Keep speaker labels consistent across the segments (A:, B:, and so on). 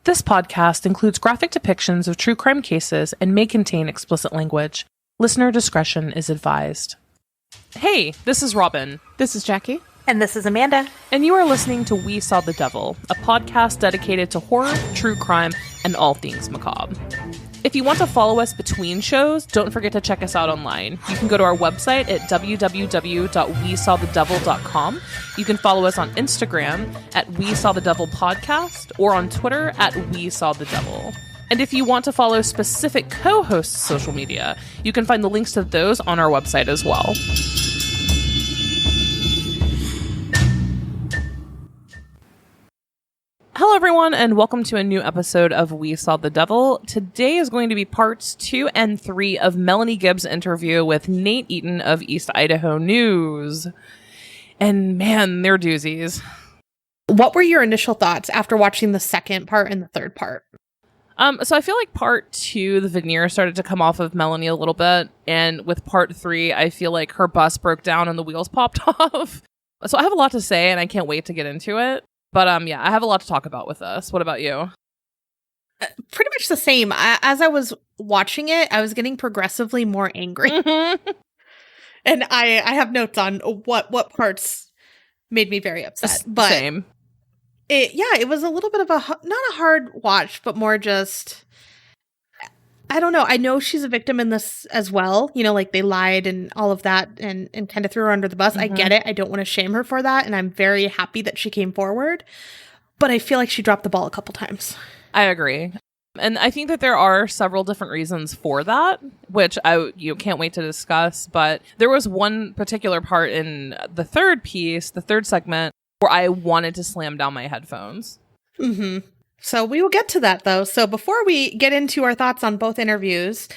A: This podcast includes graphic depictions of true crime cases and may contain explicit language. Listener discretion is advised. Hey, this is Robin.
B: This is Jackie.
C: And this is Amanda.
A: And you are listening to We Saw the Devil, a podcast dedicated to horror, true crime, and all things macabre. If you want to follow us between shows, don't forget to check us out online. You can go to our website at www.wesawthedevil.com. You can follow us on Instagram at We Saw the Devil Podcast or on Twitter at We Saw the Devil. And if you want to follow specific co-hosts' social media, you can find the links to those on our website as well. Hello, everyone, and welcome to a new episode of We Saw the Devil. Today is going to be parts 2 and 3 of Melanie Gibbs' interview with Nate Eaton of East Idaho News. And man, they're doozies.
B: What were your initial thoughts after watching the second part and the third part?
A: So I feel like part 2, the veneer started to come off of Melanie a little bit. And with part 3, I feel like her bus broke down and the wheels popped off. So I have a lot to say and I can't wait to get into it. But yeah, I have a lot to talk about with this. What about you?
B: Pretty much the same. As I was watching it, I was getting progressively more angry.
A: Mm-hmm.
B: And I have notes on what parts made me very upset. But
A: same.
B: It was a little bit of not a hard watch, but more just, I don't know. I know she's a victim in this as well. You know, like they lied and all of that and kind of threw her under the bus. Mm-hmm. I get it. I don't want to shame her for that. And I'm very happy that she came forward. But I feel like she dropped the ball a couple times.
A: I agree. And I think that there are several different reasons for that, which you can't wait to discuss. But there was one particular part in the third piece, the third segment, where I wanted to slam down my headphones.
B: Mm-hmm. So we will get to that, though. So before we get into our thoughts on both interviews,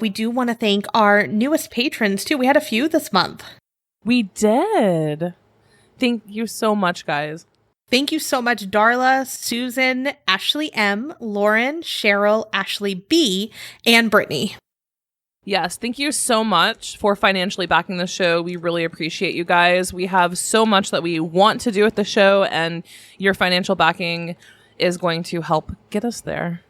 B: we do want to thank our newest patrons, too. We had a few this month.
A: We did. Thank you so much, guys.
B: Thank you so much, Darla, Susan, Ashley M., Lauren, Cheryl, Ashley B., and Brittany.
A: Yes, thank you so much for financially backing the show. We really appreciate you guys. We have so much that we want to do with the show, and your financial backing is going to help get us there.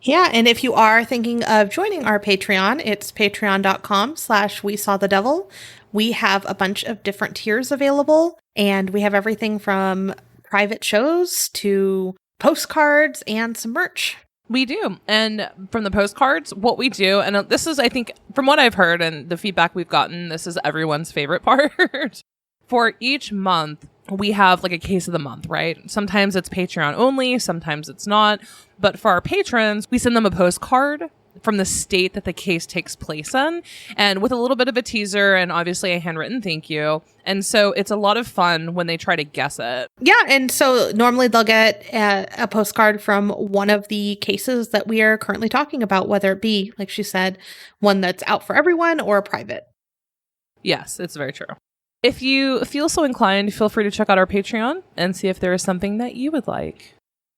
B: Yeah, and if you are thinking of joining our Patreon, it's patreon.com/WeSawTheDevil. We have a bunch of different tiers available, and we have everything from private shows to postcards and some merch.
A: We do. And from the postcards, what we do, and this is, I think, from what I've heard and the feedback we've gotten, this is everyone's favorite part. For each month, we have like a case of the month, right? Sometimes it's Patreon only, sometimes it's not. But for our patrons, we send them a postcard from the state that the case takes place in, and with a little bit of a teaser and obviously a handwritten thank you. And so it's a lot of fun when they try to guess it.
B: Yeah, and so normally they'll get a postcard from one of the cases that we are currently talking about, whether it be, like she said, one that's out for everyone or a private.
A: Yes, it's very true. If you feel so inclined, feel free to check out our Patreon and see if there is something that you would like.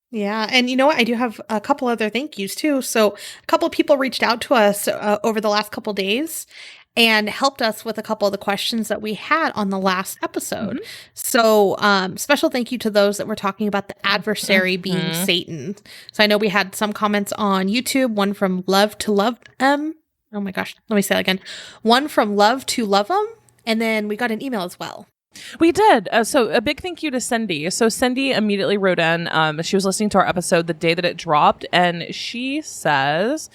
B: Yeah, and you know what? I do have a couple other thank yous too. So a couple people reached out to us over the last couple days and helped us with a couple of the questions that we had on the last episode. Mm-hmm. So special thank you to those that were talking about the adversary being Satan. So I know we had some comments on YouTube, one from Love to Love Oh my gosh, let me say that again. One from Love to Love 'em, and then we got an email as well.
A: We did. So a big thank you to Cindy. So Cindy immediately wrote in. She was listening to our episode the day that it dropped, and she says,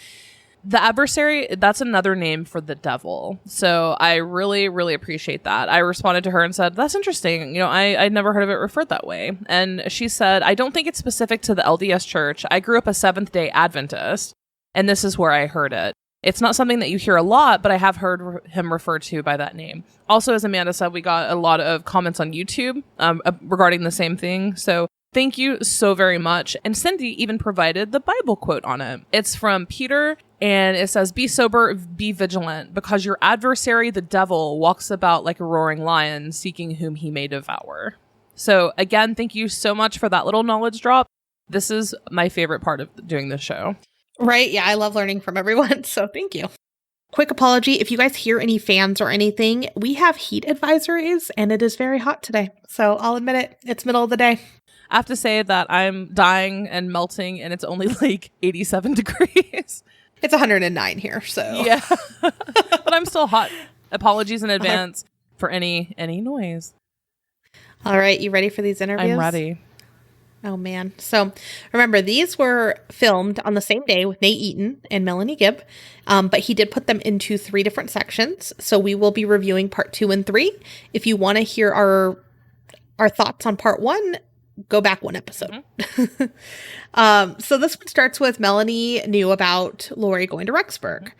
A: the adversary, that's another name for the devil. So I really, really appreciate that. I responded to her and said, that's interesting. You know, I'd never heard of it referred that way. And she said, I don't think it's specific to the LDS church. I grew up a Seventh-day Adventist, and this is where I heard it. It's not something that you hear a lot, but I have heard him referred to by that name. Also, as Amanda said, we got a lot of comments on YouTube regarding the same thing. So thank you so very much. And Cindy even provided the Bible quote on it. It's from Peter, and it says, be sober, be vigilant, because your adversary, the devil, walks about like a roaring lion, seeking whom he may devour. So again, thank you so much for that little knowledge drop. This is my favorite part of doing this show.
B: Right. Yeah, I love learning from everyone. So thank you. Quick apology. If you guys hear any fans or anything, we have heat advisories and it is very hot today. So I'll admit it. It's middle of the day.
A: I have to say that I'm dying and melting, and it's only like 87 degrees.
B: It's 109 here, so.
A: Yeah. But I'm still hot. Apologies in advance for any noise.
B: All right, you ready for these interviews?
A: I'm ready.
B: Oh, man. So remember, these were filmed on the same day with Nate Eaton and Melanie Gibb, but he did put them into 3 different sections. So we will be reviewing part 2 and 3. If you want to hear our thoughts on part 1, go back 1 episode. Mm-hmm. So this one starts with Melanie knew about Lori going to Rexburg.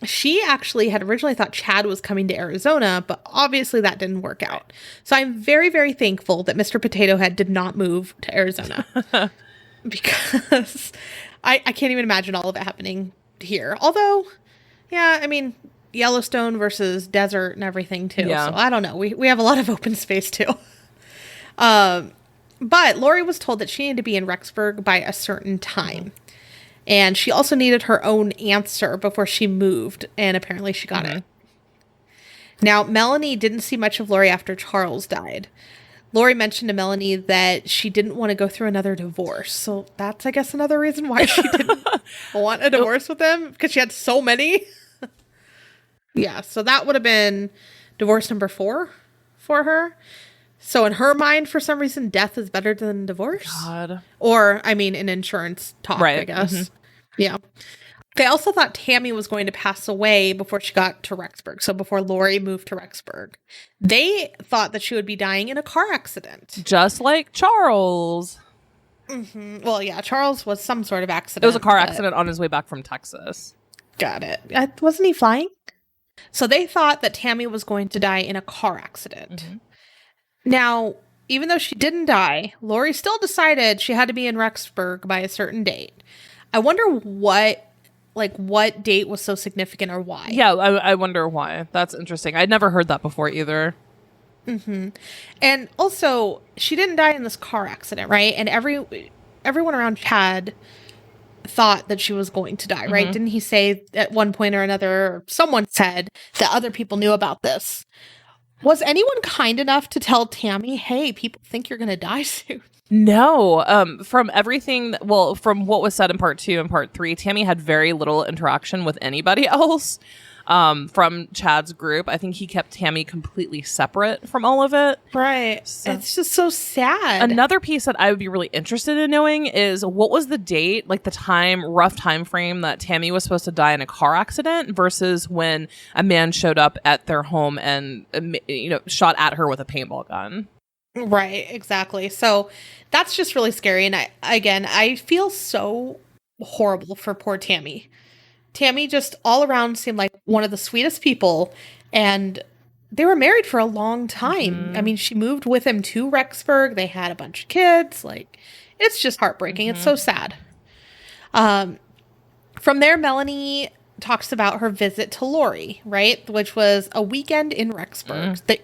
B: She actually had originally thought Chad was coming to Arizona, but obviously that didn't work out. So I'm very, very thankful that Mr. Potato Head did not move to Arizona because I can't even imagine all of it happening here. Although, yeah, I mean, Yellowstone versus desert and everything too. Yeah. So I don't know. We have a lot of open space too. But Lori was told that she needed to be in Rexburg by a certain time. And she also needed her own answer before she moved. And apparently she got it. Now, Melanie didn't see much of Lori after Charles died. Lori mentioned to Melanie that she didn't want to go through another divorce. So that's, I guess, another reason why she didn't want a divorce with him. Because she had so many. Yeah, so that would have been divorce number 4 for her. So in her mind, for some reason, death is better than divorce.
A: God.
B: Or, I mean, an insurance talk, right. I guess. Mm-hmm. Yeah. They also thought Tammy was going to pass away before she got to Rexburg. So before Lori moved to Rexburg. They thought that she would be dying in a car accident.
A: Just like Charles.
B: Mm-hmm. Well, yeah, Charles was some sort of accident.
A: It was a car accident on his way back from Texas.
B: Got it. Wasn't he flying? So they thought that Tammy was going to die in a car accident. Mm-hmm. Now, even though she didn't die, Lori still decided she had to be in Rexburg by a certain date. I wonder what date was so significant or why.
A: Yeah, I wonder why. That's interesting. I'd never heard that before either.
B: Mm-hmm. And also, she didn't die in this car accident, right? And everyone around Chad thought that she was going to die, right? Mm-hmm. Didn't he say at one point or another, someone said that other people knew about this? Was anyone kind enough to tell Tammy, hey, people think you're going to die soon?
A: No. From everything, from what was said in part 2 and part 3, Tammy had very little interaction with anybody else from Chad's group. I think he kept Tammy completely separate from all of it.
B: Right. So, it's just so sad.
A: Another piece that I would be really interested in knowing is what was the date, like the rough time frame that Tammy was supposed to die in a car accident versus when a man showed up at their home and, shot at her with a paintball gun.
B: Right, exactly. So that's just really scary. And I feel so horrible for poor Tammy. Tammy just all around seemed like one of the sweetest people. And they were married for a long time. Mm-hmm. I mean, she moved with him to Rexburg. They had a bunch of kids. Like, it's just heartbreaking. Mm-hmm. It's so sad. From there, Melanie talks about her visit to Lori, right? Which was a weekend in Rexburg. Mm.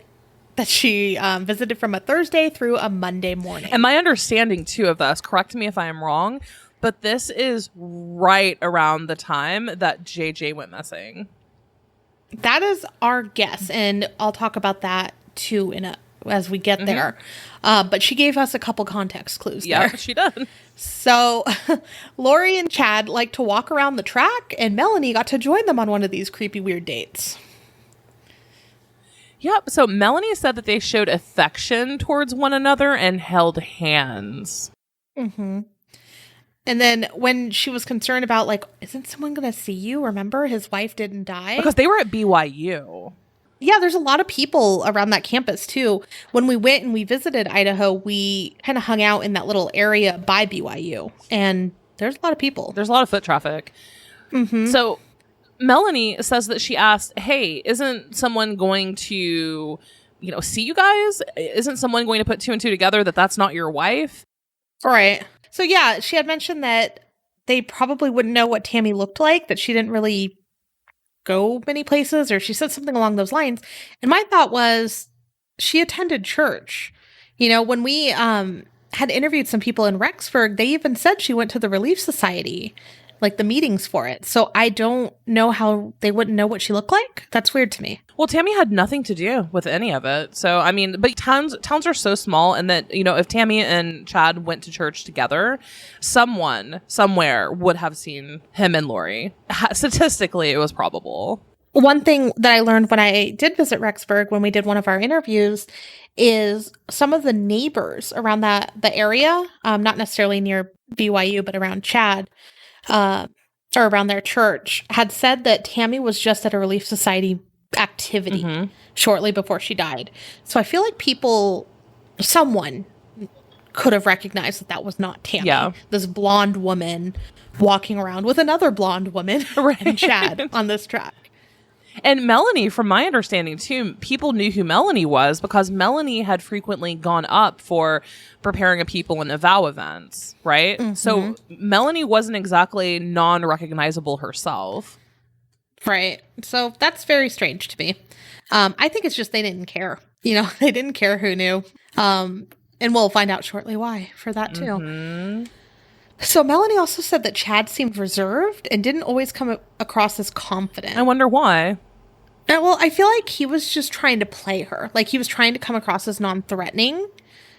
B: That she visited from a Thursday through a Monday morning.
A: And my understanding, too, of this, correct me if I am wrong, but this is right around the time that JJ went missing. That
B: is our guess, and I'll talk about that, too, as we get there. But she gave us a couple context clues there.
A: Yeah, she did.
B: So Lori and Chad like to walk around the track, and Melanie got to join them on one of these creepy, weird dates.
A: Yep. So Melanie said that they showed affection towards one another and held hands.
B: Mm-hmm. And then when she was concerned about, like, isn't someone going to see you? Remember, his wife didn't die?
A: Because they were at BYU.
B: Yeah, there's a lot of people around that campus, too. When we went and we visited Idaho, we kind of hung out in that little area by BYU. And there's a lot of people.
A: There's a lot of foot traffic. Mm-hmm. So Melanie says that she asked, hey, isn't someone going to, see you guys? Isn't someone going to put 2 and 2 together that that's not your wife?
B: All right. So, yeah, she had mentioned that they probably wouldn't know what Tammy looked like, that she didn't really go many places, or she said something along those lines. And my thought was she attended church. When we had interviewed some people in Rexburg, they even said she went to the Relief Society. like the meetings for it. So I don't know how they wouldn't know what she looked like. That's weird to me.
A: Well, Tammy had nothing to do with any of it. So, I mean, but towns are so small, and that, you know, if Tammy and Chad went to church together, someone somewhere would have seen him and Lori. Statistically, it was probable.
B: One thing that I learned when I did visit Rexburg, when we did one of our interviews, is some of the neighbors around the area, not necessarily near BYU, but around Chad, or around their church, had said that Tammy was just at a Relief Society activity shortly before she died. So I feel like someone could have recognized that was not Tammy. Yeah. This blonde woman walking around with another blonde woman and Chad on this track.
A: And Melanie, from my understanding too, people knew who Melanie was because Melanie had frequently gone up for preparing a people in Vallow events, right? Mm-hmm. So Melanie wasn't exactly non-recognizable herself.
B: Right. So that's very strange to me. I think it's just they didn't care. You know, they didn't care who knew. And we'll find out shortly why for that too. Mm-hmm. So Melanie also said that Chad seemed reserved and didn't always come across as confident.
A: I wonder why.
B: Well, I feel like he was just trying to play her. Like he was trying to come across as non-threatening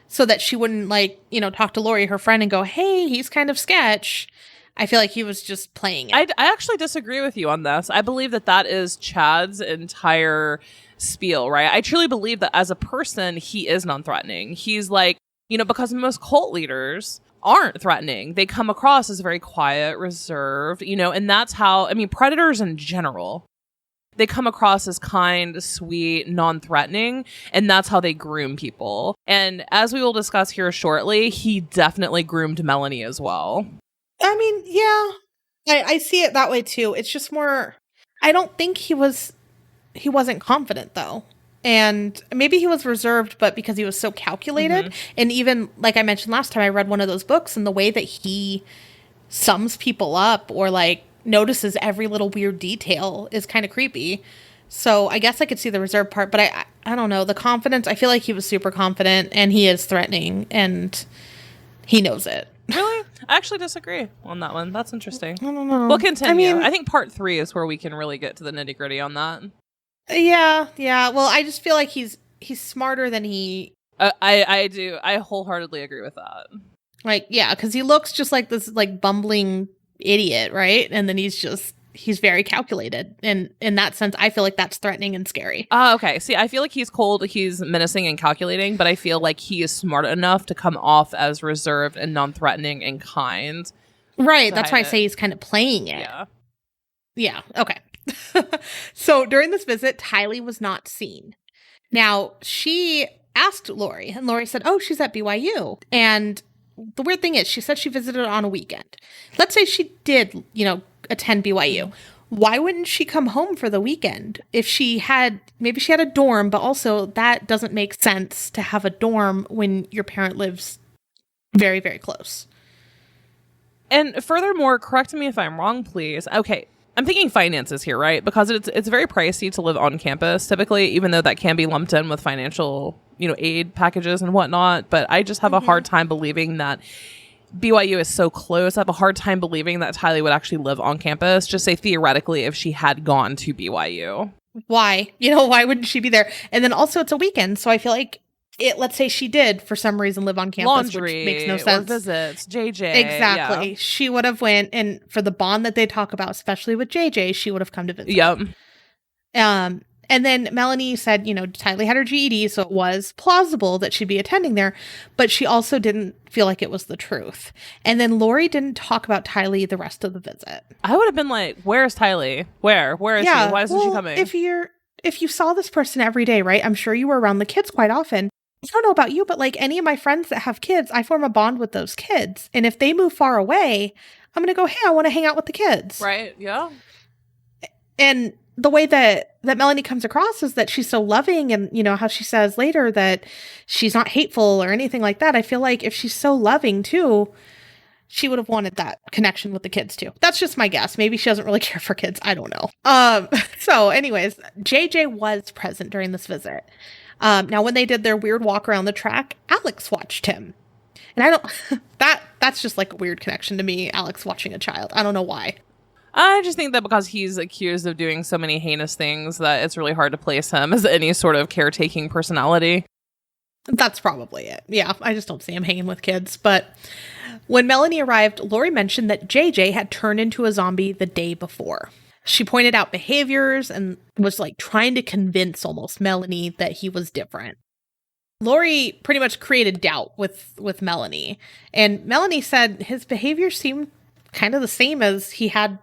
B: so that she wouldn't, like, you know, talk to Lori, her friend, and go, hey, he's kind of sketch. I feel like he was just playing it.
A: I actually disagree with you on this. I believe that is Chad's entire spiel, right? I truly believe that as a person, he is non-threatening. He's like, you know, because most cult leaders aren't threatening. They come across as very quiet, reserved, you know, and that's how, I mean, predators in general, they come across as kind, sweet, non-threatening, and that's how they groom people. And as we will discuss here shortly, he definitely groomed Melanie as well.
B: I mean, yeah, I see it that way too. It's just more, I don't think he wasn't confident though. And maybe he was reserved, but because he was so calculated. And even, like I mentioned last time, I read one of those books, and the way that he sums people up or like notices every little weird detail is kind of creepy. So I guess I could see the reserve part, but I don't know. The confidence, I feel like he was super confident, and he is threatening, and he knows it.
A: Really? I actually disagree on that one. That's interesting.
B: I don't know.
A: We'll continue. I think part 3 is where we can really get to the nitty gritty on that.
B: Yeah. Well, I just feel like he's smarter than he.
A: I do. I wholeheartedly agree with that.
B: Like, yeah, because he looks just like this, like, bumbling idiot, right? And then he's very calculated. And in that sense, I feel like that's threatening and scary.
A: Okay. See, I feel like he's cold, he's menacing and calculating, but I feel like he is smart enough to come off as reserved and non-threatening and kind.
B: Right. That's why I say he's kind of playing it. Yeah. Okay. So during this visit, Tylee was not seen. Now, she asked Lori, and Lori said, oh, she's at BYU. And the weird thing is, she said she visited on a weekend. Let's say she did, you know, attend BYU. Why wouldn't she come home for the weekend? If maybe she had a dorm, but also that doesn't make sense to have a dorm when your parent lives very, very close.
A: And furthermore, correct me if I'm wrong, please. Okay. I'm thinking finances here, right? Because it's very pricey to live on campus, typically, even though that can be lumped in with financial, you know, aid packages and whatnot. But I just have a hard time believing that BYU is so close. I have a hard time believing that Tylee would actually live on campus, just say theoretically, if she had gone to BYU.
B: Why? You know, why wouldn't she be there? And then also it's a weekend, so I feel like let's say she did for some reason live on campus,
A: laundry,
B: which makes no sense.
A: Or visits, JJ.
B: Exactly.
A: Yeah.
B: She would have went, and for the bond that they talk about, especially with JJ, she would have come to visit.
A: Yep.
B: And then Melanie said, you know, Tylee had her GED, so it was plausible that she'd be attending there, but she also didn't feel like it was the truth. And then Lori didn't talk about Tylee the rest of the visit.
A: I would have been like, where's Tylee? Where is she? Why isn't she coming?
B: If you saw this person every day, right? I'm sure you were around the kids quite often. I don't know about you, but like any of my friends that have kids, I form a bond with those kids. And if they move far away, I'm going to go, hey, I want to hang out with the kids.
A: Right. Yeah.
B: And the way that Melanie comes across is that she's so loving, and, you know, how she says later that she's not hateful or anything like that. I feel like if she's so loving too, she would have wanted that connection with the kids too. That's just my guess. Maybe she doesn't really care for kids. I don't know. So anyways, JJ was present during this visit. Now, when they did their weird walk around the track, Alex watched him. And I don't that's just like a weird connection to me, Alex watching a child. I don't know why.
A: I just think that because he's accused of doing so many heinous things that it's really hard to place him as any sort of caretaking personality.
B: That's probably it. Yeah, I just don't see him hanging with kids. But when Melanie arrived, Lori mentioned that JJ had turned into a zombie the day before. She pointed out behaviors and was like trying to convince almost Melanie that he was different. Lori pretty much created doubt with Melanie. And Melanie said his behavior seemed kind of the same as he had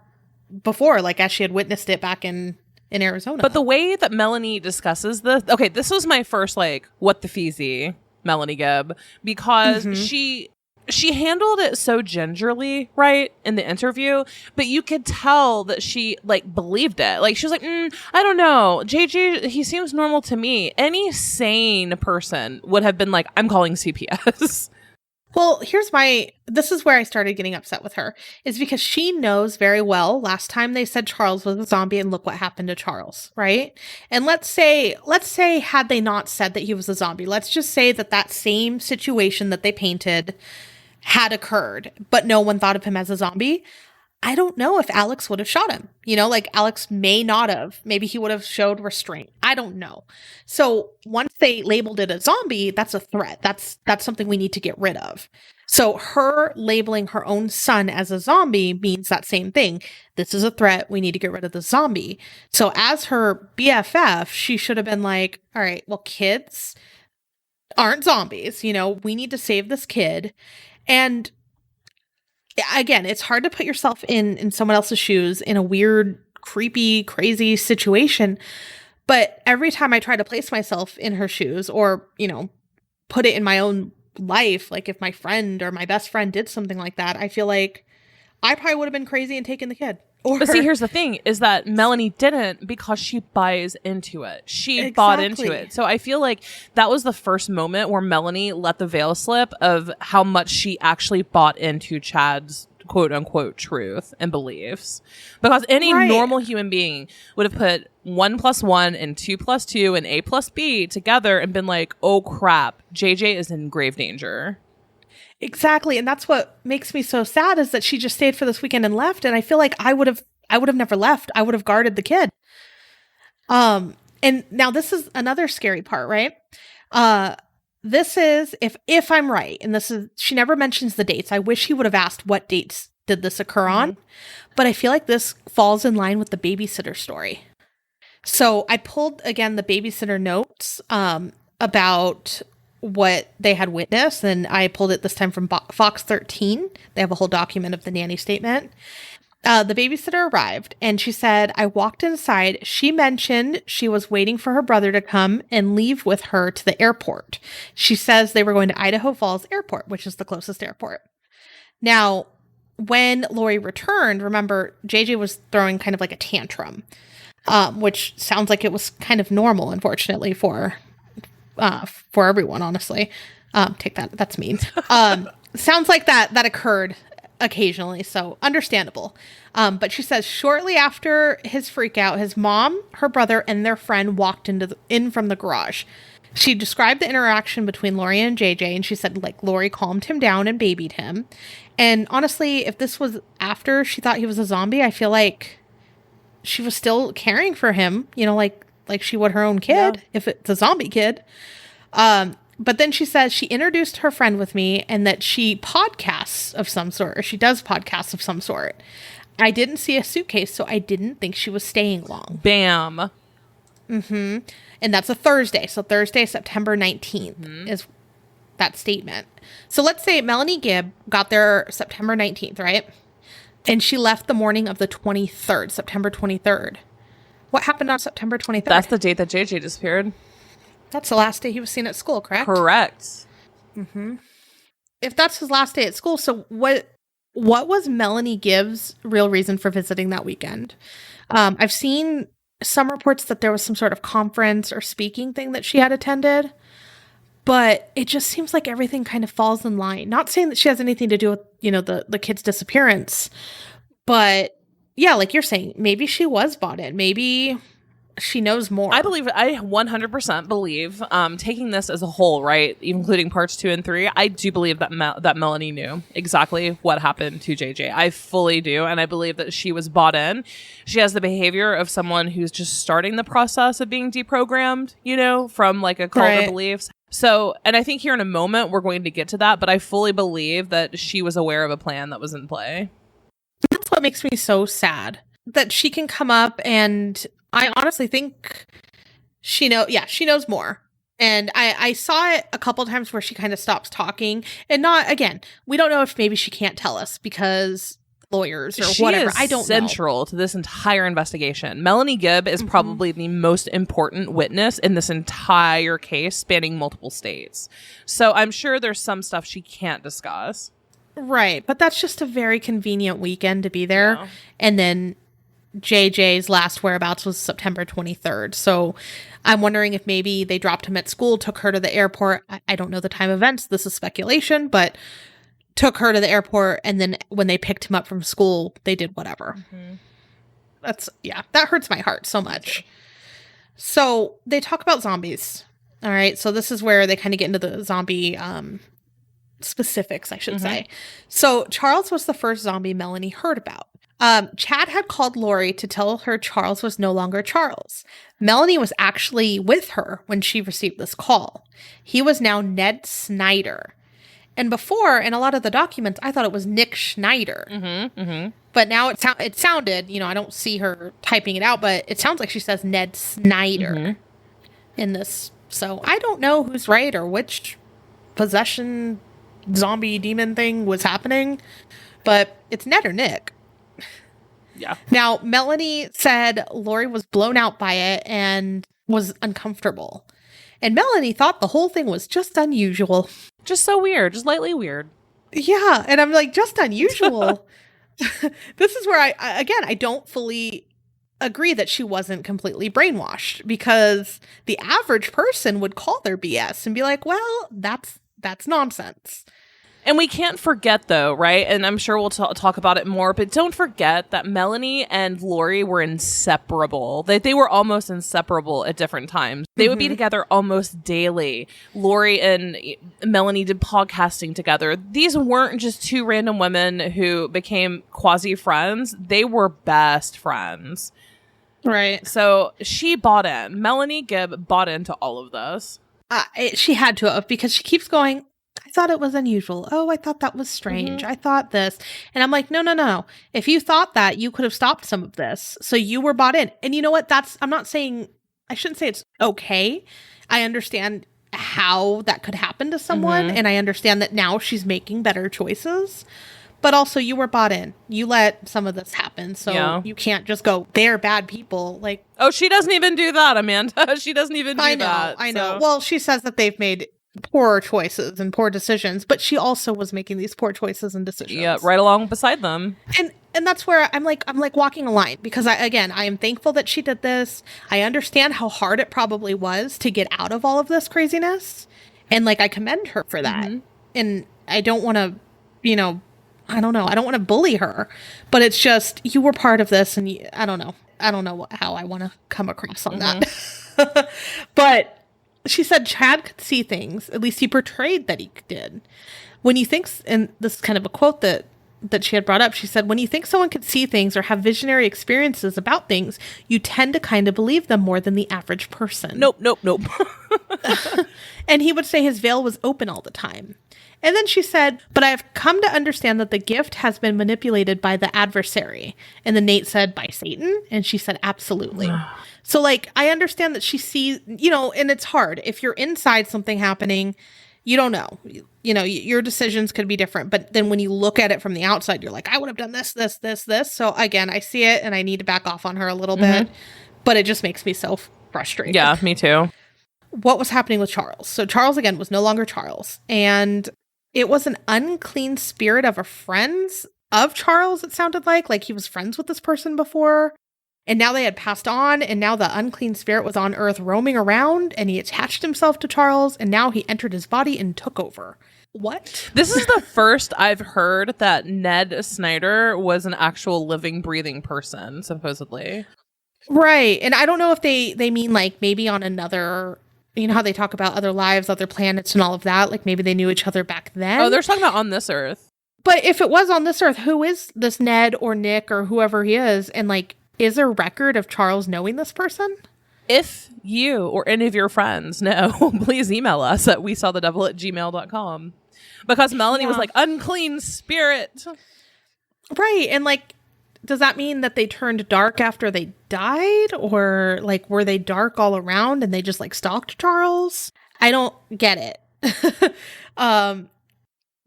B: before, like as she had witnessed it back in Arizona.
A: But the way that Melanie discusses this, okay, this was my first like what the feezy Melanie Gibb, because she handled it so gingerly, right, in the interview, but you could tell that she like believed it. Like she was like, I don't know, JJ, he seems normal to me. Any sane person would have been like, I'm calling CPS.
B: Well, this is where I started getting upset with her, is because she knows very well last time they said Charles was a zombie and look what happened to Charles, right? And let's say had they not said that he was a zombie, let's just say that same situation that they painted had occurred, but no one thought of him as a zombie. I don't know if Alex would have shot him. You know, like Alex may not have. Maybe he would have showed restraint. I don't know. So once they labeled it a zombie, that's a threat. That's something we need to get rid of. So her labeling her own son as a zombie means that same thing. This is a threat. We need to get rid of the zombie. So as her BFF, she should have been like, all right, well, kids aren't zombies. You know, we need to save this kid. And again, it's hard to put yourself in someone else's shoes in a weird, creepy, crazy situation. But every time I try to place myself in her shoes or, you know, put it in my own life, like if my friend or my best friend did something like that, I feel like I probably would have been crazy and taken the kid.
A: But see, here's the thing, is that Melanie didn't, because she buys into it. She bought into it. So I feel like that was the first moment where Melanie let the veil slip of how much she actually bought into Chad's quote unquote truth and beliefs. Because any normal human being would have put 1 + 1 and 2 + 2 and A + B together and been like, oh crap, JJ is in grave danger.
B: Exactly. And that's what makes me so sad, is that she just stayed for this weekend and left. And I feel like I would have never left. I would have guarded the kid. And now this is another scary part, right? This is, if I'm right, and this is, she never mentions the dates. I wish he would have asked what dates did this occur on, but I feel like this falls in line with the babysitter story. So I pulled, again, the babysitter notes about what they had witnessed, and I pulled it this time from Fox 13. They have a whole document of the nanny statement. The babysitter arrived, and she said, I walked inside. She mentioned she was waiting for her brother to come and leave with her to the airport. She says they were going to Idaho Falls Airport, which is the closest airport. Now, when Lori returned, remember, JJ was throwing kind of like a tantrum, which sounds like it was kind of normal, unfortunately, for everyone, honestly. Take that. That's mean. Sounds like that occurred occasionally, so understandable. But she says shortly after his freak out, his mom, her brother, and their friend walked in from the garage. She described the interaction between Lori and JJ, and she said, like, Lori calmed him down and babied him. And honestly, if this was after she thought he was a zombie, I feel like she was still caring for him, you know, like she would her own kid, if it's a zombie kid. But then she says she introduced her friend with me, and that she podcasts of some sort, or she does podcasts of some sort. I didn't see a suitcase, so I didn't think she was staying long.
A: Bam.
B: Mm-hmm. And that's a Thursday. So Thursday, September 19th is that statement. So let's say Melanie Gibb got there September 19th, right? And she left the morning of the 23rd, September 23rd. What happened on September 23rd?
A: That's the date that JJ disappeared.
B: That's the last day he was seen at school, correct?
A: Correct.
B: Mm-hmm. If that's his last day at school, so what was Melanie Gibbs' real reason for visiting that weekend? I've seen some reports that there was some sort of conference or speaking thing that she had attended, but it just seems like everything kind of falls in line. Not saying that she has anything to do with, you know, the kid's disappearance, but yeah, like you're saying, maybe she was bought in. Maybe she knows more.
A: I 100% believe, taking this as a whole, right, including parts 2 and 3, I do believe that that Melanie knew exactly what happened to JJ. I fully do, and I believe that she was bought in. She has the behavior of someone who's just starting the process of being deprogrammed, from like a cult of beliefs. So, and I think here in a moment we're going to get to that, but I fully believe that she was aware of a plan that was in play.
B: That's what makes me so sad. That she can come up, and I honestly think she knows more. And I saw it a couple times where she kind of stops talking, and not, again, we don't know if maybe she can't tell us because lawyers or whatever. I don't know.
A: Central to this entire investigation. Melanie Gibb is probably the most important witness in this entire case, spanning multiple states. So I'm sure there's some stuff she can't discuss.
B: Right. But that's just a very convenient weekend to be there. Yeah. And then JJ's last whereabouts was September 23rd. So I'm wondering if maybe they dropped him at school, took her to the airport. I don't know the time of events. This is speculation, but took her to the airport. And then when they picked him up from school, they did whatever. Mm-hmm. That hurts my heart so much. So they talk about zombies. All right. So this is where they kind of get into the zombie specifics, I should say. So Charles was the first zombie Melanie heard about. Chad had called Lori to tell her Charles was no longer Charles. Melanie was actually with her when she received this call. He was now Ned Snyder. And before, in a lot of the documents, I thought it was Nick Schneider. But now it sounded, I don't see her typing it out, but it sounds like she says Ned Snyder in this. So I don't know who's right or which possession zombie demon thing was happening, but it's Ned or Nick.
A: Yeah.
B: Now, Melanie said Lori was blown out by it and was uncomfortable. And Melanie thought the whole thing was just unusual.
A: Just so weird. Just lightly weird.
B: Yeah. And I'm like, just unusual. This is where I don't fully agree that she wasn't completely brainwashed, because the average person would call their BS and be like, well, that's nonsense.
A: And we can't forget, though, right? And I'm sure we'll talk about it more, but don't forget that Melanie and Lori were inseparable. They were almost inseparable at different times. They would be together almost daily. Lori and Melanie did podcasting together. These weren't just two random women who became quasi-friends. They were best friends.
B: Right.
A: So she bought in. Melanie Gibb bought into all of this.
B: She had to have, because she keeps going, I thought it was unusual. Oh, I thought that was strange. I thought this. And I'm like, no. If you thought that, you could have stopped some of this. So you were bought in. And you know what? I'm not saying, I shouldn't say it's okay. I understand how that could happen to someone. And I understand that now she's making better choices. But also, you were bought in. You let some of this happen. So you can't just go, they're bad people. Like,
A: oh, she doesn't even do that, Amanda. She doesn't even do that.
B: I know. Well, she says that they've made poor choices and poor decisions, but she also was making these poor choices and decisions.
A: Yeah, right along beside them.
B: And that's where I'm like walking a line, because I am thankful that she did this. I understand how hard it probably was to get out of all of this craziness. And like, I commend her for that. And I don't want to, I don't know. I don't want to bully her, but it's just, you were part of this, and I don't know. I don't know how I want to come across on that. But she said Chad could see things. At least he portrayed that he did. When you think, and this is kind of a quote that she had brought up, she said, when you think someone could see things or have visionary experiences about things, you tend to kind of believe them more than the average person.
A: Nope.
B: And he would say his veil was open all the time. And then she said, but I have come to understand that the gift has been manipulated by the adversary. And then Nate said, by Satan? And she said, absolutely. So, like, I understand that she sees, and it's hard. If you're inside something happening, you don't know. Your decisions could be different. But then when you look at it from the outside, you're like, I would have done this. So, again, I see it, and I need to back off on her a little bit. But it just makes me so frustrated.
A: Yeah, me too.
B: What was happening with Charles? So Charles, again, was no longer Charles. And it was an unclean spirit of a friend of Charles, it sounded like he was friends with this person before. And now they had passed on, and now the unclean spirit was on Earth roaming around, and he attached himself to Charles, and now he entered his body and took over. What?
A: This is the first I've heard that Ned Snyder was an actual living, breathing person, supposedly.
B: Right. And I don't know if they mean like maybe on another, you know how they talk about other lives, other planets and all of that? Like maybe they knew each other back then.
A: Oh, they're talking about on this Earth.
B: But if it was on this Earth, who is this Ned or Nick or whoever he is? And like, is there a record of Charles knowing this person?
A: If you or any of your friends know, please email us at wesawthedevil@gmail.com. Because Melanie was like, unclean spirit.
B: Right. And like, does that mean that they turned dark after they died? Or like, were they dark all around and they just like stalked Charles? I don't get it.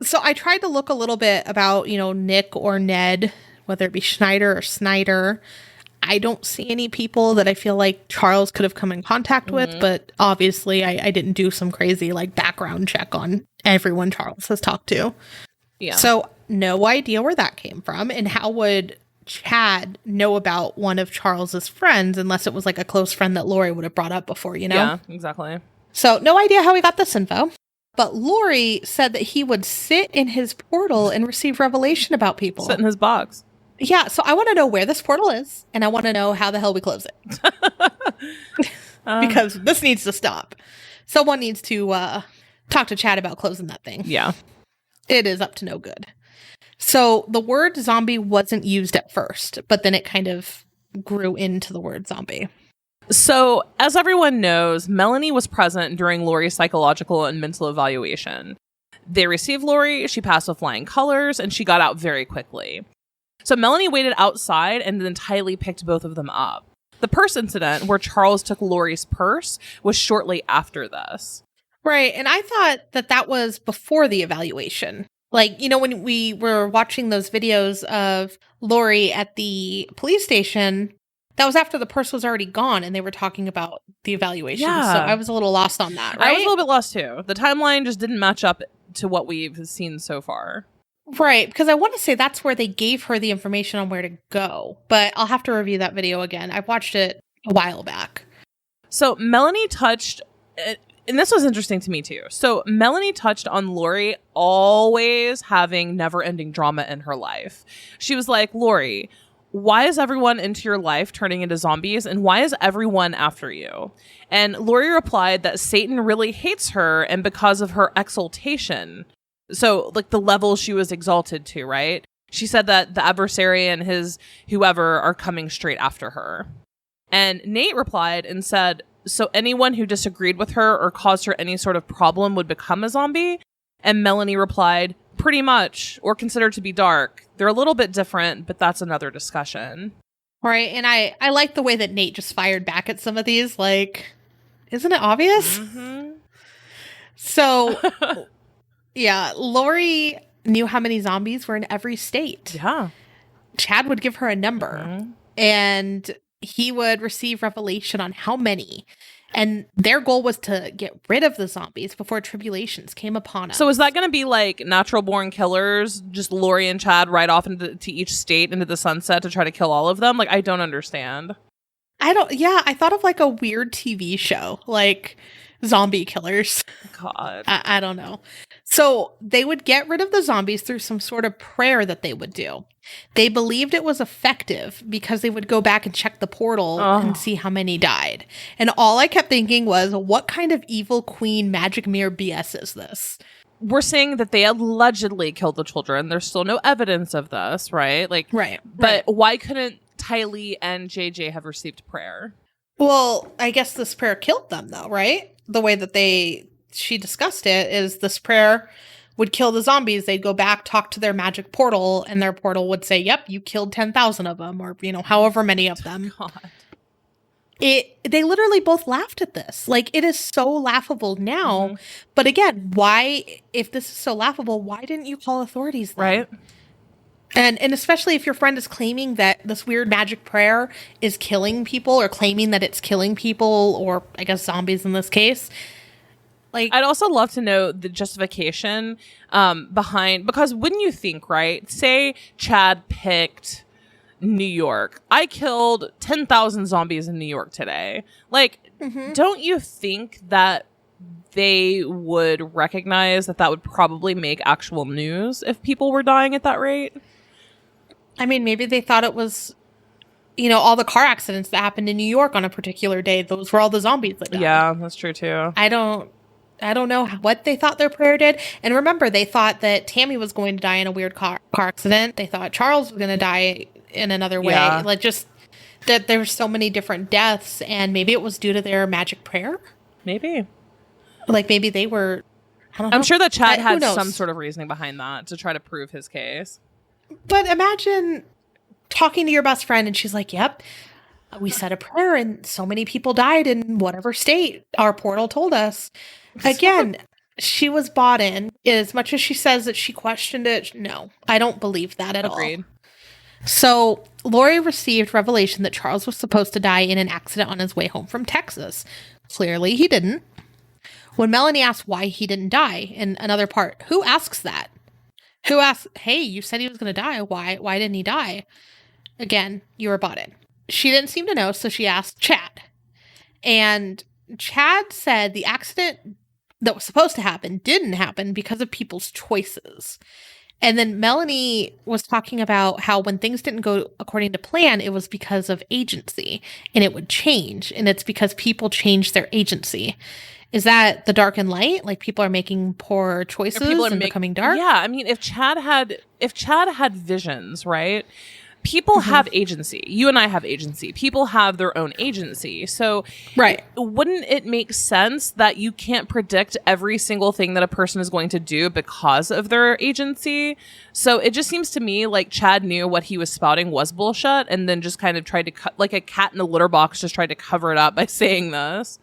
B: So I tried to look a little bit about, you know, Nick or Ned, whether it be Schneider or Snyder. I don't see any people that I feel like Charles could have come in contact with, but obviously I didn't do some crazy like background check on everyone Charles has talked to.
A: Yeah.
B: So no idea where that came from. And how would Chad know about one of Charles's friends unless it was like a close friend that Lori would have brought up before, you know?
A: Yeah, exactly.
B: So no idea how he got this info. But Lori said that he would sit in his portal and receive revelation about people.
A: Sit in his box.
B: Yeah, so I want to know where this portal is, and I want to know how the hell we close it. Because this needs to stop. Someone needs to talk to Chad about closing that thing.
A: Yeah.
B: It is up to no good. So the word zombie wasn't used at first, but then it kind of grew into the word zombie.
A: So, as everyone knows, Melanie was present during Lori's psychological and mental evaluation. They received Lori, she passed with flying colors, and she got out very quickly. So Melanie waited outside, and then Tylee picked both of them up. The purse incident, where Charles took Lori's purse, was shortly after this.
B: Right, and I thought that that was before the evaluation. Like, you know, when we were watching those videos of Lori at the police station, that was after the purse was already gone and they were talking about the evaluation.
A: Yeah.
B: So I was a little lost on that, right?
A: I was a little bit lost too. The timeline just didn't match up to what we've seen so far.
B: Right, because I want to say that's where they gave her the information on where to go. But I'll have to review that video again. I watched it a while back.
A: So Melanie touched, and this was interesting to me too. So Melanie touched on Lori always having never-ending drama in her life. She was like, Lori, why is everyone into your life turning into zombies, and why is everyone after you? And Lori replied that Satan really hates her, and because of her exaltation. So like the level she was exalted to, right? She said that the adversary and his whoever are coming straight after her. And Nate replied and said, so anyone who disagreed with her or caused her any sort of problem would become a zombie? And Melanie replied, pretty much, or considered to be dark. They're a little bit different, but that's another discussion.
B: Right, and I like the way that Nate just fired back at some of these. Like, isn't it obvious?
A: Mm-hmm.
B: So, yeah, Lori knew how many zombies were in every state.
A: Yeah.
B: Chad would give her a number, and he would receive revelation on how many. And their goal was to get rid of the zombies before tribulations came upon us.
A: So is that going to be like natural born killers, just Lori and Chad right off into each state into the sunset to try to kill all of them? Like, I don't understand.
B: I thought of like a weird TV show, like zombie killers.
A: God.
B: I don't know. So they would get rid of the zombies through some sort of prayer that they would do. They believed it was effective because they would go back and check the portal and see how many died. And all I kept thinking was, what kind of evil queen magic mirror BS is this?
A: We're saying that they allegedly killed the children. There's still no evidence of this, right? Like,
B: right.
A: But why couldn't Tylee and JJ have received prayer?
B: Well, I guess this prayer killed them, though, right? The way that she discussed it is this prayer would kill the zombies. They'd go back, talk to their magic portal, and their portal would say, yep, you killed 10,000 of them, or, you know, however many of them.
A: God.
B: They literally both laughed at this. Like, it is so laughable now. But again, why, if this is so laughable, why didn't you call authorities then?
A: Right.
B: And especially if your friend is claiming that this weird magic prayer is killing people, or claiming that it's killing people, or I guess zombies in this case. Like,
A: I'd also love to know the justification behind, because wouldn't you think, right? Say Chad picked New York. I killed 10,000 zombies in New York today. Like, don't you think that they would recognize that would probably make actual news if people were dying at that rate?
B: I mean, maybe they thought it was all the car accidents that happened in New York on a particular day, those were all the zombies that died.
A: Yeah, that's true too.
B: I don't know what they thought their prayer did. And remember, they thought that Tammy was going to die in a weird car accident. They thought Charles was going to die in another way.
A: Yeah.
B: Like, just that there were so many different deaths, and maybe it was due to their magic prayer.
A: Maybe.
B: Like, maybe they were, I don't know.
A: I'm sure that Chad had
B: Who knows?
A: some sort of reasoning behind that to try to prove his case.
B: But imagine talking to your best friend and she's like, yep, we said a prayer and so many people died in whatever state our portal told us. Again, she was bought in. As much as she says that she questioned it, no, I don't believe that at
A: Agreed.
B: all. So Lori received revelation that Charles was supposed to die in an accident on his way home from Texas. Clearly, he didn't. When Melanie asked why he didn't die in another part, who asks that? Who asks, hey, you said he was going to die. Why didn't he die? Again, you were bought in. She didn't seem to know, so she asked Chad. And Chad said the accident that was supposed to happen didn't happen because of people's choices. And then Melanie was talking about how when things didn't go according to plan, it was because of agency and it would change. And it's because people changed their agency. Is that the dark and light? Like, people are making poor choices and becoming dark?
A: Yeah, I mean, if Chad had visions, right? People have agency. You and I have agency. People have their own agency. So,
B: right.
A: Wouldn't it make sense that you can't predict every single thing that a person is going to do because of their agency? So it just seems to me like Chad knew what he was spouting was bullshit and then just kind of tried to cut, like a cat in a litter box, just tried to cover it up by saying this.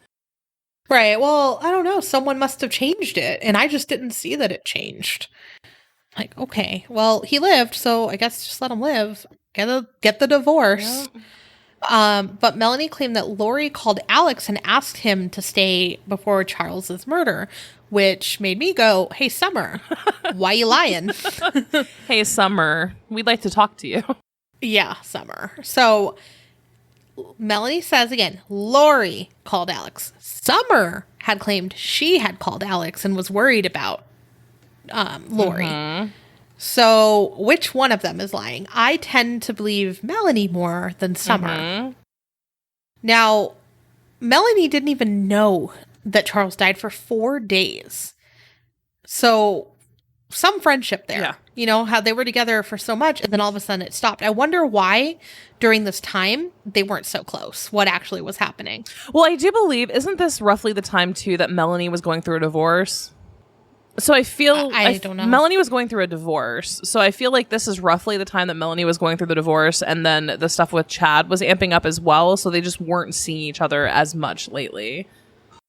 B: Right. Well, I don't know. Someone must have changed it, and I just didn't see that it changed. Like, okay, well, he lived, so I guess just let him live. Get the divorce. Yeah. But Melanie claimed that Lori called Alex and asked him to stay before Charles's murder, which made me go, hey, Summer, why you lying?
A: Hey, Summer, we'd like to talk to you.
B: Yeah, Summer. So Melanie says again, Lori called Alex. Summer had claimed she had called Alex and was worried about Lori. Mm-hmm. So which one of them is lying? I tend to believe Melanie more than Summer. Mm-hmm. Now, Melanie didn't even know that Charles died for 4 days. So some friendship there. Yeah. You know, how they were together for so much and then all of a sudden it stopped. I wonder why during this time they weren't so close. What actually was happening?
A: Well, I do believe, isn't this roughly the time too that Melanie was going through a divorce? So I feel
B: I don't know.
A: Melanie was going through a divorce. So I feel like this is roughly the time that Melanie was going through the divorce, and then the stuff with Chad was amping up as well. So they just weren't seeing each other as much lately.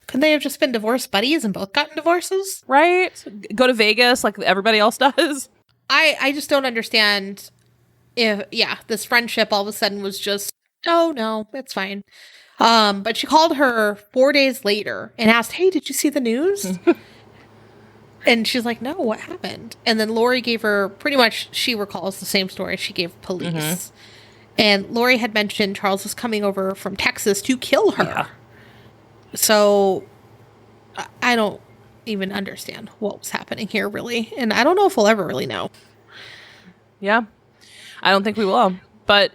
B: Couldn't they have just been divorce buddies and both gotten divorces?
A: Right? Go to Vegas like everybody else does.
B: I just don't understand if, this friendship all of a sudden was just, oh no, it's fine. But she called her 4 days later and asked, hey, did you see the news? And she's like, no, what happened? And then Lori gave her, pretty much, she recalls the same story she gave police. Mm-hmm. And Lori had mentioned Charles was coming over from Texas to kill her. Yeah. So I don't even understand what was happening here, really. And I don't know if we'll ever really know.
A: Yeah, I don't think we will. But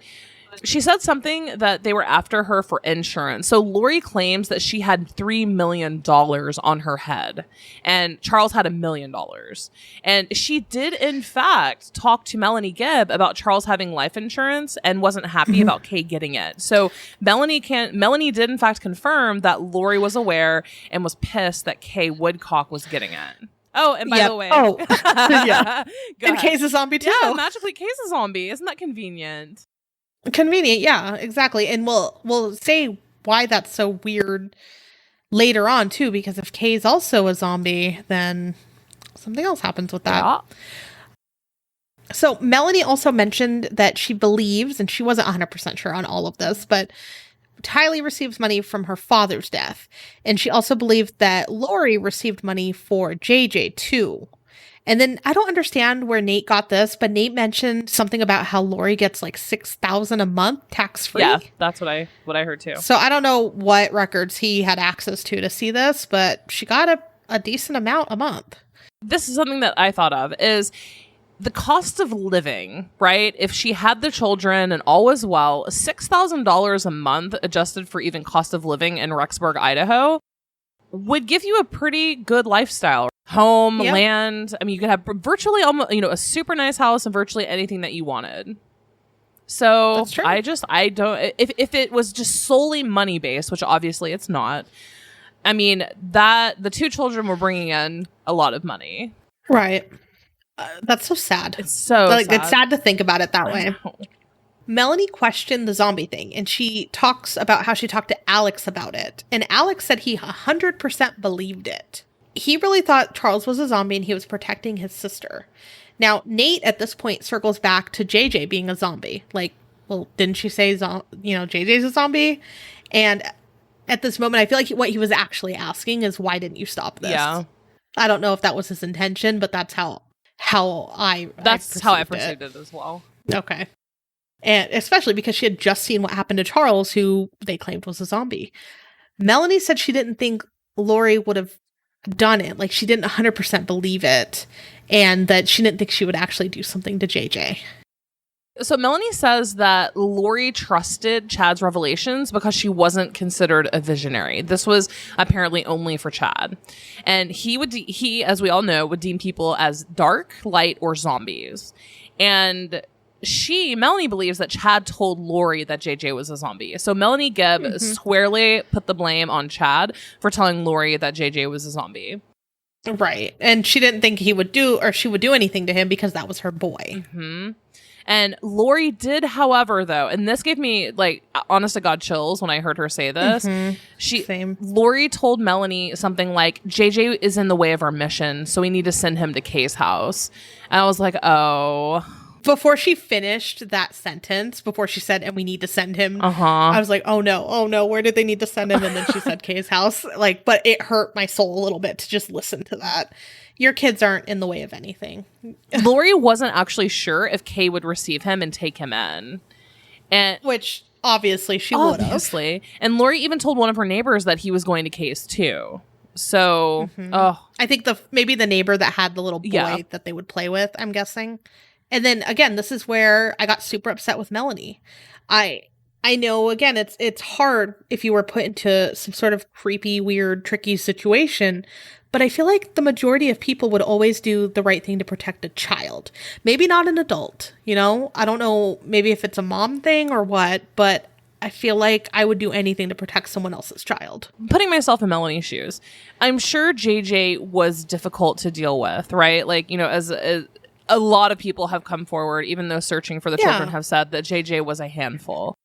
A: she said something that they were after her for insurance. So Lori claims that she had $3 million on her head and Charles had $1 million. And she did, in fact, talk to Melanie Gibb about Charles having life insurance and wasn't happy about Kay getting it. So Melanie did, in fact, confirm that Lori was aware and was pissed that Kay Woodcock was getting it. Oh, and by the way.
B: Oh, yeah. And Kay's a zombie too.
A: Yeah, magically Kay's a zombie. Isn't that convenient?
B: Convenient, yeah, exactly. And we'll say why that's so weird later on too, because if Kay's also a zombie, then something else happens with that. Yeah. So Melanie also mentioned that she believes, and she wasn't 100% sure on all of this, but Tylee receives money from her father's death. And she also believed that Lori received money for JJ too. And then I don't understand where Nate got this, but Nate mentioned something about how Lori gets like $6,000 a month tax free.
A: Yeah, that's what I heard too.
B: So I don't know what records he had access to see this, but she got a decent amount a month.
A: This is something that I thought of is the cost of living, right? If she had the children and all was well, $6,000 a month adjusted for even cost of living in Rexburg, Idaho, would give you a pretty good lifestyle. Home, land. I mean, you could have virtually almost, a super nice house and virtually anything that you wanted. So I don't, if it was just solely money based, which obviously it's not, I mean, that the 2 children were bringing in a lot of money.
B: Right. That's so sad.
A: It's so sad.
B: It's sad to think about it that way. Melanie questioned the zombie thing, and she talks about how she talked to Alex about it. And Alex said he 100% believed it. He really thought Charles was a zombie and he was protecting his sister. Now, Nate at this point circles back to JJ being a zombie. Like, well, didn't she say, JJ's a zombie? And at this moment, I feel like what he was actually asking is, why didn't you stop this? Yeah. I don't know if that was his intention, but that's how I perceived it as well. Okay. And especially because she had just seen what happened to Charles, who they claimed was a zombie. Melanie said she didn't think Lori would have done it. Like, she didn't 100% believe it, and that she didn't think she would actually do something to JJ.
A: So Melanie says that Lori trusted Chad's revelations because she wasn't considered a visionary. This was apparently only for Chad. And he, as we all know, would deem people as dark, light, or zombies. And Melanie believes that Chad told Lori that JJ was a zombie. So Melanie Gibb squarely put the blame on Chad for telling Lori that JJ was a zombie.
B: Right. And she didn't think she would do anything to him because that was her boy.
A: Mm-hmm. And Lori did, however, though, and this gave me, like, honest to God chills when I heard her say this.
B: Same.
A: Lori told Melanie something like, JJ is in the way of our mission, so we need to send him to Kay's house. And I was like, oh.
B: Before she finished that sentence, before she said, and we need to send him, I was like, oh no, where did they need to send him? And then she said Kay's house. Like, but it hurt my soul a little bit to just listen to that. Your kids aren't in the way of anything.
A: Lori wasn't actually sure if Kay would receive him and take him in.
B: Which obviously she would have.
A: And Lori even told one of her neighbors that he was going to Kay's too. So,
B: I think maybe the neighbor that had the little boy that they would play with, I'm guessing. And then again, this is where I got super upset with Melanie. I know, again, it's hard if you were put into some sort of creepy, weird, tricky situation, but I feel like the majority of people would always do the right thing to protect a child. Maybe not an adult, I don't know, maybe if it's a mom thing or what, but I feel like I would do anything to protect someone else's child.
A: Putting myself in Melanie's shoes, I'm sure JJ was difficult to deal with, right? Like, as a lot of people have come forward, even though searching for the children have said that JJ was a handful.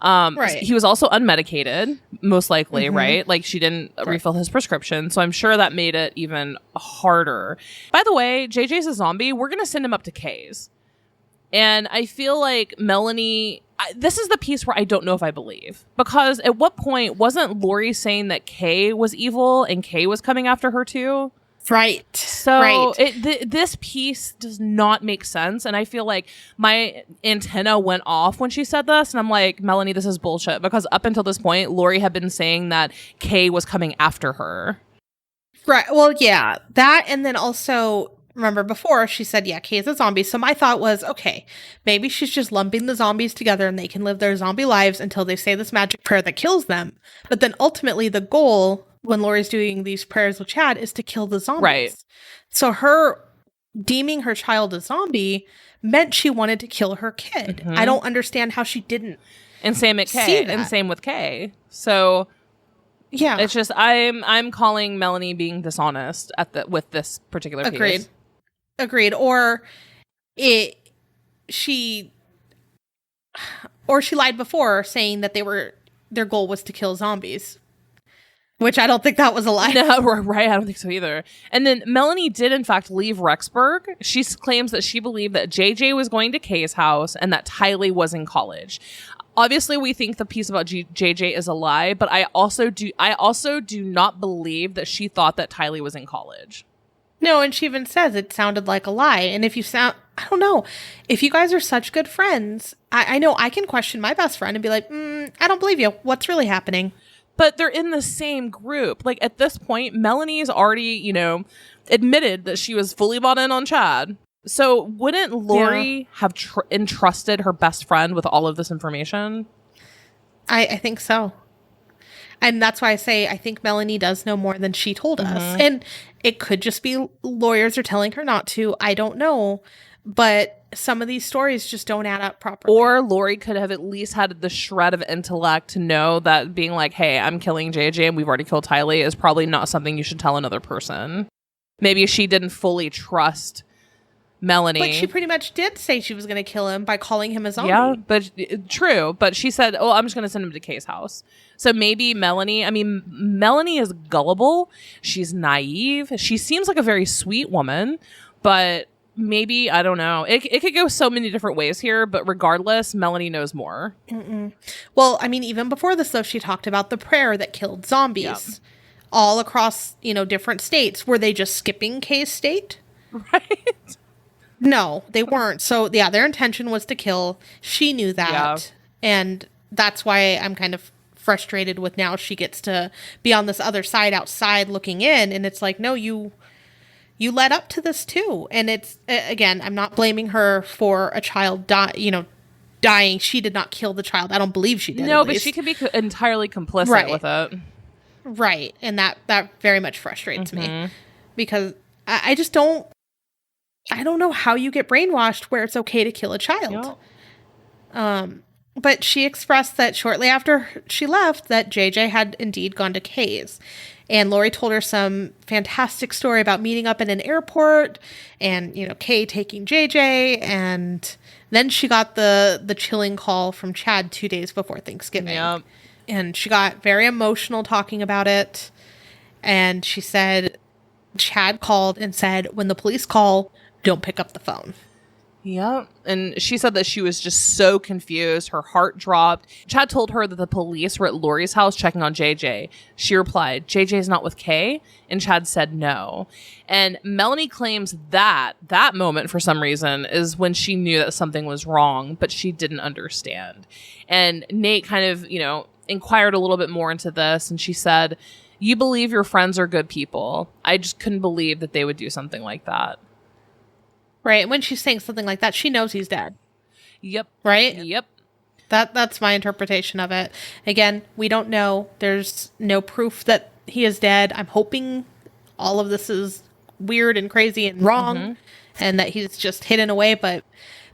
A: Right. He was also unmedicated, most likely, right? Like, she didn't refill his prescription. So I'm sure that made it even harder. By the way, JJ's a zombie. We're going to send him up to Kay's. And I feel like Melanie, this is the piece where I don't know if I believe. Because at what point wasn't Lori saying that Kay was evil and Kay was coming after her too?
B: Right.
A: So this piece does not make sense. And I feel like my antenna went off when she said this. And I'm like, Melanie, this is bullshit. Because up until this point, Lori had been saying that Kay was coming after her.
B: Right. Well, yeah. That, and then also, remember before, she said, Kay is a zombie. So my thought was, okay, maybe she's just lumping the zombies together and they can live their zombie lives until they say this magic prayer that kills them. But then ultimately the goal, when Lori's doing these prayers with Chad, is to kill the zombies. Right. So her deeming her child a zombie meant she wanted to kill her kid. I don't understand how she didn't.
A: And same at Kay. And same with Kay. So yeah, it's just I'm calling Melanie being dishonest with this particular piece.
B: Agreed. Or she lied before, saying that their goal was to kill zombies. Which I don't think that was a lie.
A: No, right. I don't think so either. And then Melanie did, in fact, leave Rexburg. She claims that she believed that JJ was going to Kay's house and that Tylee was in college. Obviously, we think the piece about JJ is a lie, but I also do not believe that she thought that Tylee was in college.
B: No, and she even says it sounded like a lie. And if you I don't know, if you guys are such good friends, I know I can question my best friend and be like, I don't believe you. What's really happening?
A: But they're in the same group. Like, at this point, Melanie's already, admitted that she was fully bought in on Chad. So wouldn't Lori have entrusted her best friend with all of this information?
B: I think so. And that's why I say I think Melanie does know more than she told us. And it could just be lawyers are telling her not to. I don't know. But some of these stories just don't add up properly.
A: Or Lori could have at least had the shred of intellect to know that being like, hey, I'm killing JJ and we've already killed Tylee is probably not something you should tell another person. Maybe she didn't fully trust Melanie.
B: But she pretty much did say she was going to kill him by calling him a zombie.
A: Yeah, but true. But she said, oh, I'm just going to send him to Kay's house. So maybe Melanie is gullible. She's naive. She seems like a very sweet woman, but maybe, I don't know. It could go so many different ways here, but regardless, Melanie knows more.
B: Well, I mean, even before this, though, she talked about the prayer that killed zombies all across, different states. Were they just skipping Kay's state?
A: Right.
B: No, they weren't. So, yeah, their intention was to kill. She knew that. Yeah. And that's why I'm kind of frustrated with now she gets to be on this other side outside looking in. And it's like, no, you led up to this too. And it's, again, I'm not blaming her for a child dying. She did not kill the child. I don't believe she did.
A: No, but she could be entirely complicit with it.
B: Right. And that very much frustrates me because I just don't know how you get brainwashed where it's okay to kill a child. Yep. But she expressed that shortly after she left that JJ had indeed gone to Kay's. And Lori told her some fantastic story about meeting up in an airport and, Kay taking JJ. And then she got the chilling call from Chad 2 days before Thanksgiving. Yep. And she got very emotional talking about it. And she said, Chad called and said, when the police call, don't pick up the phone.
A: Yeah. And she said that she was just so confused. Her heart dropped. Chad told her that the police were at Lori's house checking on JJ. She replied, JJ's not with Kay? And Chad said no. And Melanie claims that moment, for some reason, is when she knew that something was wrong, but she didn't understand. And Nate kind of, inquired a little bit more into this. And she said, you believe your friends are good people. I just couldn't believe that they would do something like that.
B: Right. When she's saying something like that, she knows he's dead.
A: Yep.
B: Right?
A: Yep.
B: That's my interpretation of it. Again, we don't know. There's no proof that he is dead. I'm hoping all of this is weird and crazy and wrong and that he's just hidden away, but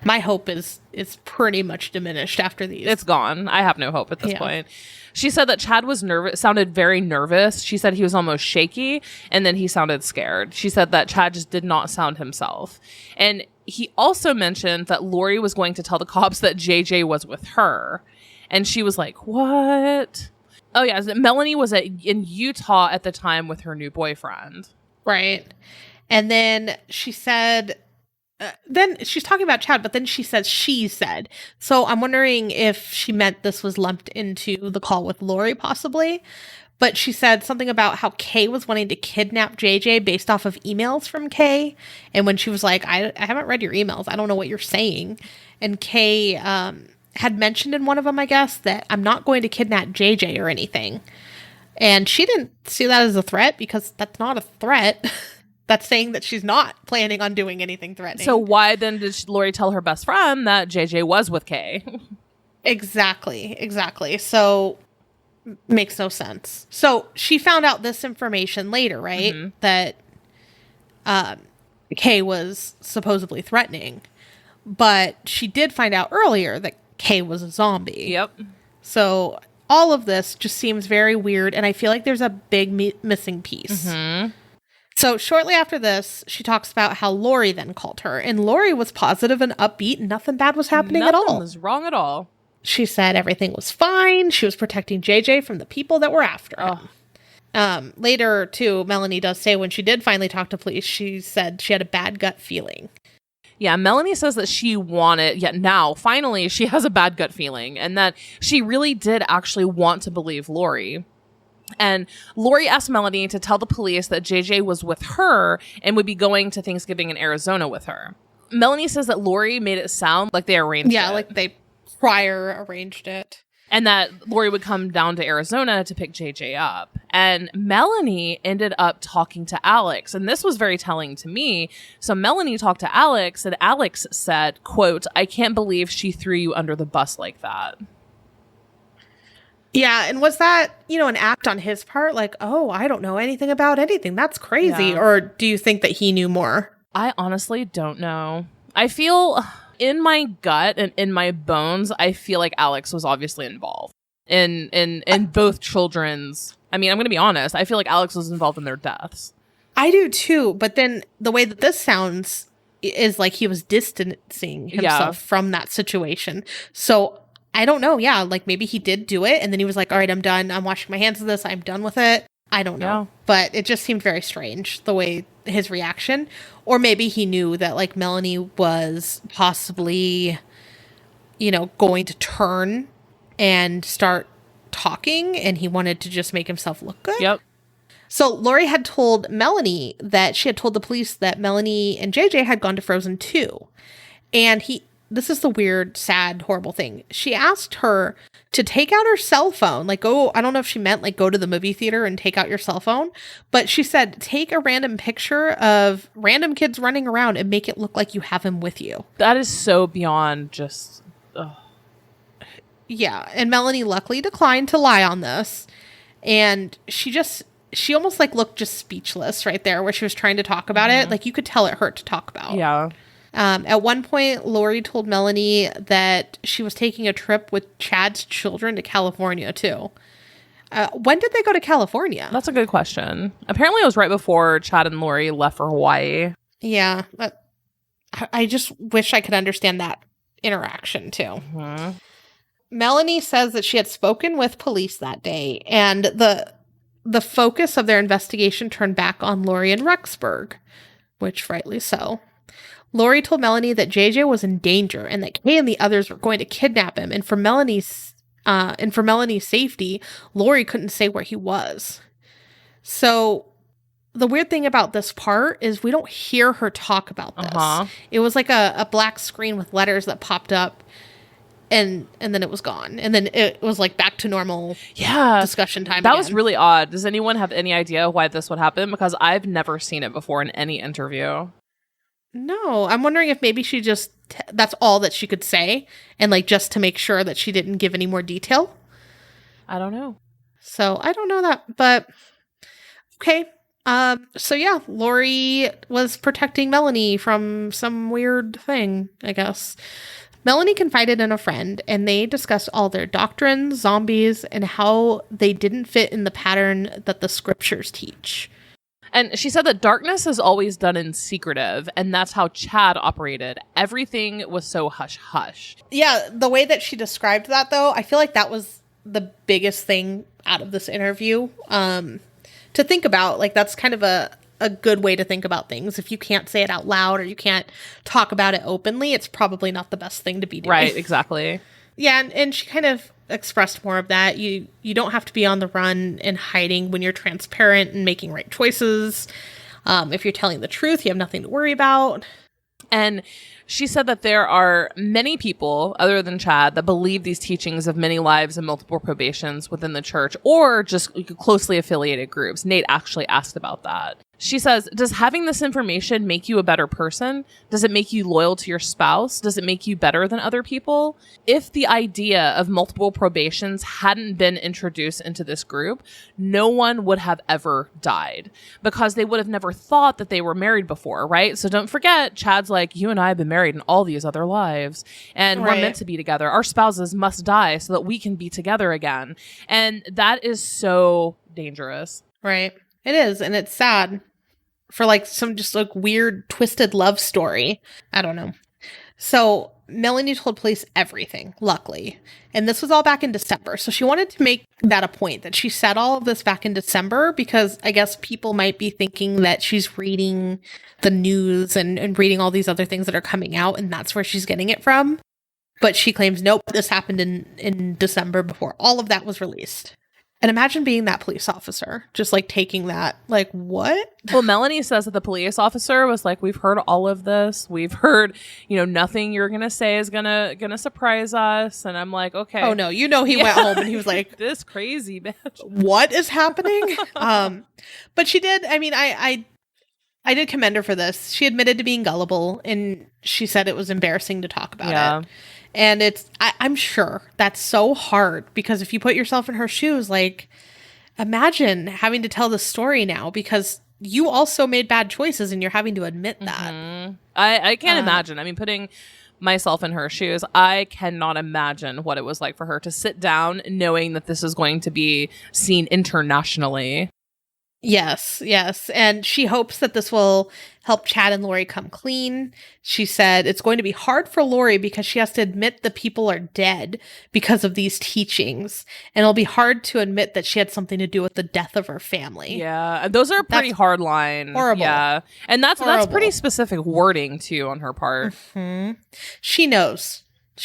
B: my hope is pretty much diminished after these.
A: It's gone. I have no hope at this point. She said that Chad was sounded very nervous. She said he was almost shaky, and then he sounded scared. She said that Chad just did not sound himself. And he also mentioned that Lori was going to tell the cops that JJ was with her. And she was like, what? Oh, yeah. Melanie was in Utah at the time with her new boyfriend.
B: Right. And then she said... then she's talking about Chad, but then she says she said. So I'm wondering if she meant this was lumped into the call with Lori, possibly. But she said something about how Kay was wanting to kidnap JJ based off of emails from Kay. And when she was like, I haven't read your emails. I don't know what you're saying. And Kay had mentioned in one of them, I guess, that I'm not going to kidnap JJ or anything. And she didn't see that as a threat because that's not a threat. That's saying that she's not planning on doing anything threatening.
A: So why then did Lori tell her best friend that JJ was with Kay?
B: Exactly. So makes no sense. So she found out this information later, right? That Kay was supposedly threatening. But she did find out earlier that Kay was a zombie.
A: Yep.
B: So all of this just seems very weird. And I feel like there's a big missing piece. So shortly after this, she talks about how Lori then called her. And Lori was positive and upbeat. And nothing bad was happening at all.
A: Nothing was wrong at all.
B: She said everything was fine. She was protecting JJ from the people that were after him. Later, too, Melanie does say when she did finally talk to police, she said she had a bad gut feeling.
A: Yeah, Melanie says that now, finally, she has a bad gut feeling. And that she really did actually want to believe Lori. And Lori asked Melanie to tell the police that JJ was with her and would be going to Thanksgiving in Arizona with her. Melanie says that Lori made it sound like they arranged it.
B: Yeah, like they prior arranged it.
A: And that Lori would come down to Arizona to pick JJ up. And Melanie ended up talking to Alex. And this was very telling to me. So Melanie talked to Alex, and Alex said, quote, "I can't believe she threw you under the bus like that."
B: Yeah, and was that, an act on his part? Like, oh, I don't know anything about anything. That's crazy.
A: Yeah.
B: Or do you think that he knew more?
A: I honestly don't know. I feel in my gut and in my bones, I feel like Alex was obviously involved in both children's. I mean, I'm going to be honest. I feel like Alex was involved in their deaths.
B: I do too. But then the way that this sounds is like he was distancing himself from that situation. So I don't know. Yeah, like maybe he did do it, and then he was like, all right, I'm done. I'm washing my hands of this. I'm done with it. I don't know. Yeah. But it just seemed very strange, the way his reaction. Or maybe he knew that, like, Melanie was possibly, going to turn and start talking, and he wanted to just make himself look good.
A: Yep.
B: So Lori had told Melanie that she had told the police that Melanie and JJ had gone to Frozen 2. And this is the weird, sad, horrible thing. She asked her to take out her cell phone. Like, I don't know if she meant like go to the movie theater and take out your cell phone. But she said, take a random picture of random kids running around and make it look like you have him with you.
A: That is so beyond just... Ugh.
B: Yeah. And Melanie luckily declined to lie on this. And she almost like looked just speechless right there where she was trying to talk about it. Like you could tell it hurt to talk about.
A: Yeah.
B: At one point, Lori told Melanie that she was taking a trip with Chad's children to California, too. When did they go to California?
A: That's a good question. Apparently, it was right before Chad and Lori left for Hawaii.
B: Yeah. I just wish I could understand that interaction, too.
A: Mm-hmm.
B: Melanie says that she had spoken with police that day, and the focus of their investigation turned back on Lori and Rexburg, which rightly so. Lori told Melanie that JJ was in danger and that Kay and the others were going to kidnap him. And for Melanie's safety, Lori couldn't say where he was. So the weird thing about this part is we don't hear her talk about this. Uh-huh. It was like a black screen with letters that popped up, and then it was gone. And then it was like back to normal discussion time.
A: That was really odd. Does anyone have any idea why this would happen? Because I've never seen it before in any interview.
B: No, I'm wondering if maybe she just, that's all that she could say. And like, just to make sure that she didn't give any more detail.
A: I don't know.
B: So I don't know that, but okay. So yeah, Lori was protecting Melanie from some weird thing, I guess. Melanie confided in a friend, and they discussed all their doctrines, zombies, and how they didn't fit in the pattern that the scriptures teach.
A: And she said that darkness is always done in secretive, and that's how Chad operated. Everything was so hush-hush.
B: Yeah, the way that she described that, though, I feel like that was the biggest thing out of this interview to think about. Like, that's kind of a good way to think about things. If you can't say it out loud or you can't talk about it openly, it's probably not the best thing to be doing.
A: Right, exactly.
B: Yeah, and she kind of expressed more of that. You don't have to be on the run and hiding when you're transparent and making right choices. If you're telling the truth, you have nothing to worry about.
A: And she said that there are many people, other than Chad, that believe these teachings of many lives and multiple probations within the church, or just closely affiliated groups. Nate actually asked about that. She says, does having this information make you a better person? Does it make you loyal to your spouse? Does it make you better than other people? If the idea of multiple probations hadn't been introduced into this group, no one would have ever died because they would have never thought that they were married before, right? So don't forget, Chad's like, you and I have been married in all these other lives, and we're meant to be together. Our spouses must die so that we can be together again. And that is so dangerous.
B: Right. It is, and it's sad for like some just like weird twisted love story. I don't know. So Melanie told police everything, luckily. And this was all back in December. So she wanted to make that a point that she said all of this back in December because I guess people might be thinking that she's reading the news and reading all these other things that are coming out, and that's where she's getting it from. But she claims, nope, this happened in December before all of that was released. And imagine being that police officer, just like taking that, like, what?
A: Well, Melanie says that the police officer was like, we've heard all of this. We've heard, nothing you're going to say is gonna surprise us. And I'm like, okay.
B: Oh, no. He went home and he was like,
A: this crazy bitch.
B: What is happening? But she did. I mean, I did commend her for this. She admitted to being gullible, and she said it was embarrassing to talk about it. And I'm sure that's so hard, because if you put yourself in her shoes, like, imagine having to tell the story now because you also made bad choices and you're having to admit that.
A: Mm-hmm. I can't imagine. I mean, putting myself in her shoes, I cannot imagine what it was like for her to sit down knowing that this is going to be seen internationally.
B: Yes. And she hopes that this will help Chad and Lori come clean. She said it's going to be hard for Lori because she has to admit the people are dead because of these teachings. And it'll be hard to admit that she had something to do with the death of her family.
A: Yeah. Those are a pretty hard line.
B: Horrible.
A: Yeah. And that's pretty specific wording too on her part.
B: Mm-hmm. She knows.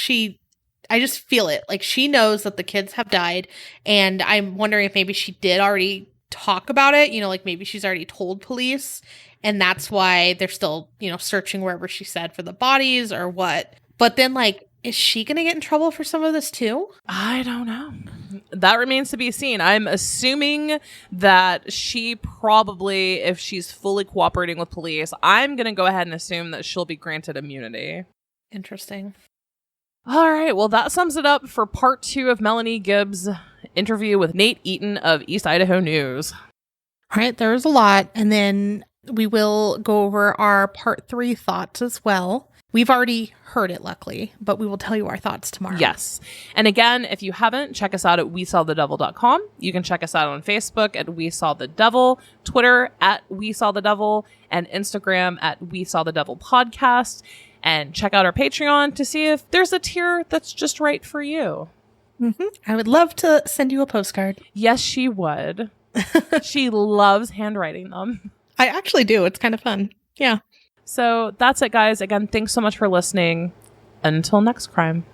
B: I just feel it. Like, she knows that the kids have died. And I'm wondering if maybe she did already talk about it, like maybe she's already told police, and that's why they're still, searching wherever she said for the bodies or what. But then, like, is she gonna get in trouble for some of this too?
A: I don't know. That remains to be seen. I'm assuming that she probably, if she's fully cooperating with police, I'm gonna go ahead and assume that she'll be granted immunity.
B: Interesting.
A: All right, well, that sums it up for part 2 of Melanie Gibbs' interview with Nate Eaton of East Idaho News.
B: All right, there was a lot, and then we will go over our part 3 thoughts as well. We've already heard it, luckily, but we will tell you our thoughts tomorrow.
A: Yes. And again, if you haven't, check us out at WeSawTheDevil.com. You can check us out on Facebook at We Saw the Devil, Twitter at We Saw the Devil, and Instagram at We Saw the Devil Podcast. And check out our Patreon to see if there's a tier that's just right for you.
B: Mm-hmm. I would love to send you a postcard.
A: Yes, she would. She loves handwriting them.
B: I actually do. It's kind of fun. Yeah.
A: So that's it, guys. Again, thanks so much for listening. Until next crime.